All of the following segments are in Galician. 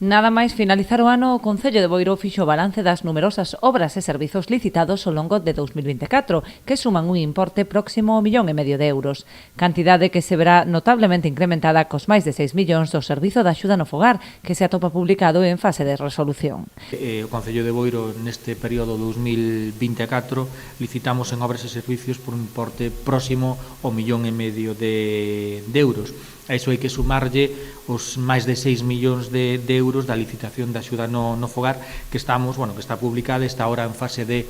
Nada máis finalizar o ano, o Concello de Boiro fixo o balance das numerosas obras e servizos licitados ao longo de 2024, que suman un importe próximo ao 1,5 millón de euros, cantidade que se verá notablemente incrementada cos máis de 6 millóns do Servizo de Axuda no Fogar, que se atopa publicado en fase de resolución. O Concello de Boiro neste período 2024 licitamos en obras e servicios por un importe próximo ao 1,5 millón de euros. A iso hai que sumarlle os máis de 6 millóns de euros da licitación da axuda no fogar que está publicada, está ahora en fase de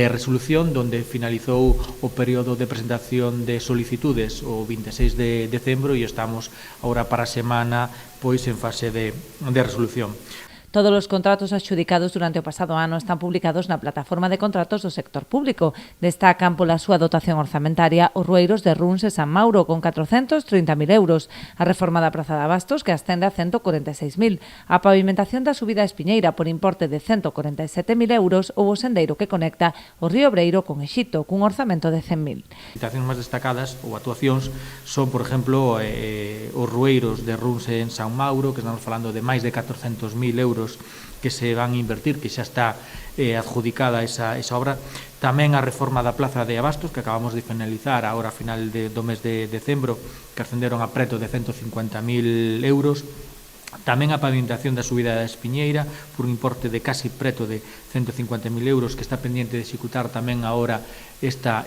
resolución, donde finalizou o período de presentación de solicitudes o 26 de decembro e estamos agora para a semana pois en fase de resolución. Todos os contratos adxudicados durante o pasado ano están publicados na plataforma de contratos do sector público. Destacan pola súa dotación orzamentaria os rueiros de Runs e San Mauro con 430.000 euros, a reforma da Praza de Abastos que ascende a 146.000, a pavimentación da subida a Espiñeira por importe de 147.000 euros ou o sendeiro que conecta o río Breiro con Exito cun orzamento de 100.000. Licitacións máis destacadas ou actuacións son, por exemplo, os rueiros de Runs en San Mauro, que estamos falando de máis de 400.000 euros que se van a invertir, que xa está adjudicada esa obra. Tamén a reforma da Plaza de Abastos, que acabamos de finalizar agora a final do mes de decembro, que ascenderon a preto de 150.000 euros. Tamén a pavimentación da subida da Espiñeira por un importe de casi preto de 150.000 euros que está pendiente de executar tamén agora esta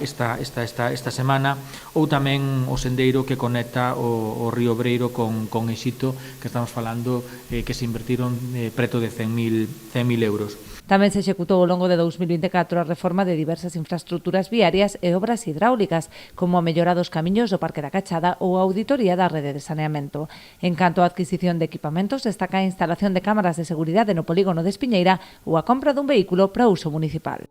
semana, ou tamén o sendeiro que conecta o río Breiro con Exito, que estamos falando que se invertiron preto de 100.000 euros. Tamén se executou ao longo de 2024 a reforma de diversas infraestructuras viarias e obras hidráulicas, como a mellora dos camiños do Parque da Cachada ou a auditoría da rede de saneamento. En canto á adquisición de equipamentos, destaca a instalación de cámaras de seguridade no polígono de Espiñeira ou a compra dun vehículo para uso municipal.